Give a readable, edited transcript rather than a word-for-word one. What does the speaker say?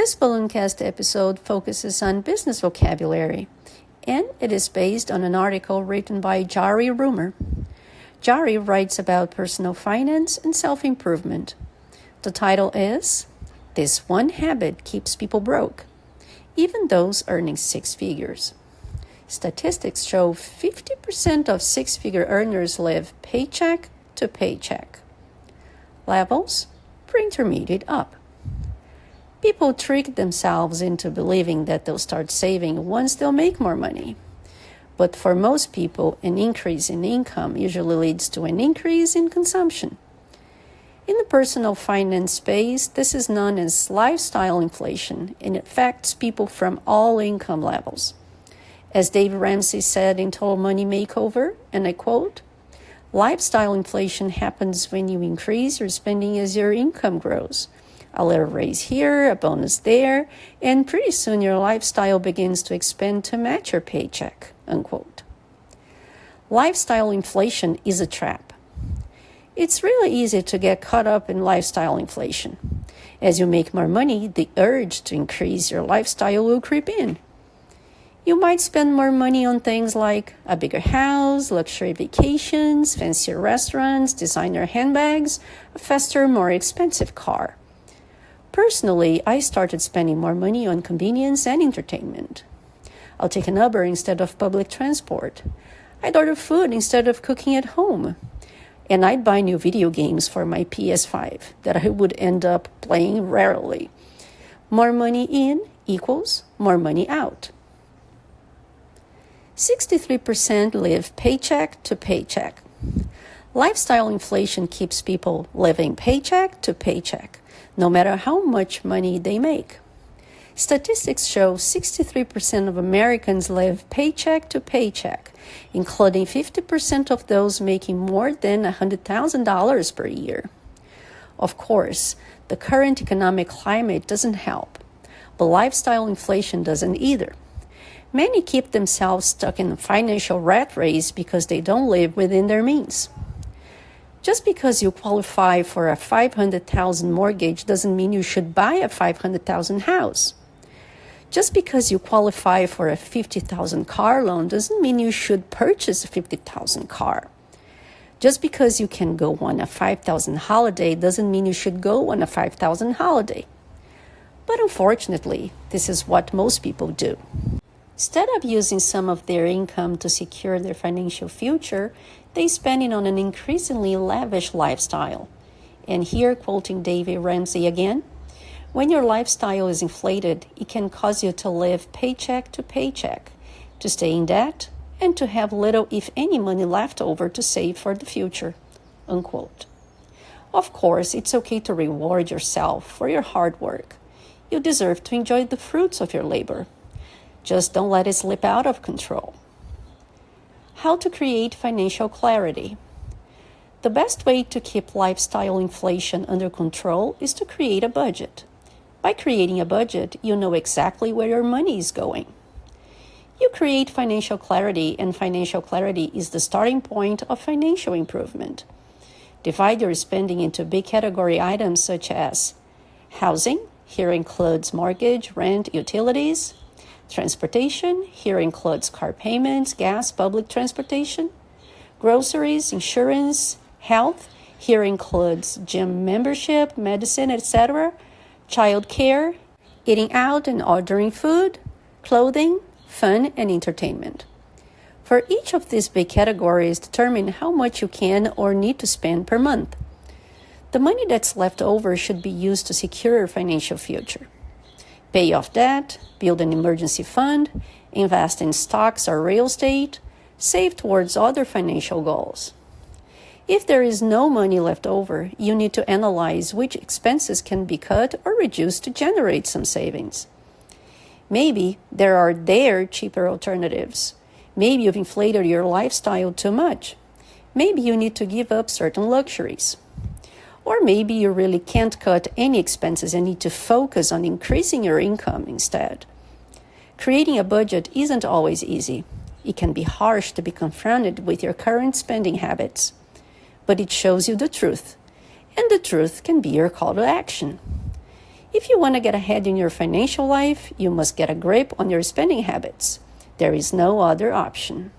This Ballooncast episode focuses on business vocabulary, and it is based on an article written by Jari Rumer. Jari writes about personal finance and self-improvement. The title is, "This One Habit Keeps People Broke, Even Those Earning Six Figures." Statistics show 50% of six-figure earners live paycheck to paycheck. Levels, pre-intermediate up. People trick themselves into believing that they'll start saving once they'll make more money. But for most people, an increase in income usually leads to an increase in consumption. In the personal finance space, this is known as lifestyle inflation, and it affects people from all income levels. As Dave Ramsey said in Total Money Makeover, and I quote, "Lifestyle inflation happens when you increase your spending as your income grows. A little raise here, a bonus there, and pretty soon your lifestyle begins to expand to match your paycheck," unquote. Lifestyle inflation is a trap. It's really easy to get caught up in lifestyle inflation. As you make more money, the urge to increase your lifestyle will creep in. You might spend more money on things like a bigger house, luxury vacations, fancier restaurants, designer handbags, a faster, more expensive car. Personally, I started spending more money on convenience and entertainment. I'll take an Uber instead of public transport. I'd order food instead of cooking at home. And I'd buy new video games for my PS5 that I would end up playing rarely. More money in equals more money out. 63% live paycheck to paycheck. Lifestyle inflation keeps people living paycheck to paycheck, no matter how much money they make. Statistics show 63% of Americans live paycheck to paycheck, including 50% of those making more than $100,000 per year. Of course, the current economic climate doesn't help, but lifestyle inflation doesn't either. Many keep themselves stuck in a financial rat race because they don't live within their means. Just because you qualify for a $500,000 mortgage doesn't mean you should buy a $500,000 house. Just because you qualify for a $50,000 car loan doesn't mean you should purchase a $50,000 car. Just because you can go on a $5,000 holiday doesn't mean you should go on a $5,000 holiday. But unfortunately, this is what most people do. Instead of using some of their income to secure their financial future, they spend it on an increasingly lavish lifestyle. And here, quoting David Ramsey again, "When your lifestyle is inflated, it can cause you to live paycheck to paycheck, to stay in debt, and to have little, if any, money left over to save for the future," unquote. Of course, it's okay to reward yourself for your hard work. You deserve to enjoy the fruits of your labor. Just don't let it slip out of control. How to create financial clarity. The best way to keep lifestyle inflation under control is to create a budget. By creating a budget, you know exactly where your money is going. You create financial clarity, and financial clarity is the starting point of financial improvement. Divide your spending into big category items such as housing, here includes mortgage, rent, utilities. Transportation, here includes car payments, gas, public transportation. Groceries, insurance, health, here includes gym membership, medicine, etc. Child care, eating out and ordering food, clothing, fun, and entertainment. For each of these big categories, determine how much you can or need to spend per month. The money that's left over should be used to secure your financial future. Pay off debt, build an emergency fund, invest in stocks or real estate, save towards other financial goals. If there is no money left over, you need to analyze which expenses can be cut or reduced to generate some savings. Maybe there are cheaper alternatives. Maybe you've inflated your lifestyle too much. Maybe you need to give up certain luxuries. Or maybe you really can't cut any expenses and need to focus on increasing your income instead. Creating a budget isn't always easy. It can be harsh to be confronted with your current spending habits. But it shows you the truth, and the truth can be your call to action. If you want to get ahead in your financial life, you must get a grip on your spending habits. There is no other option.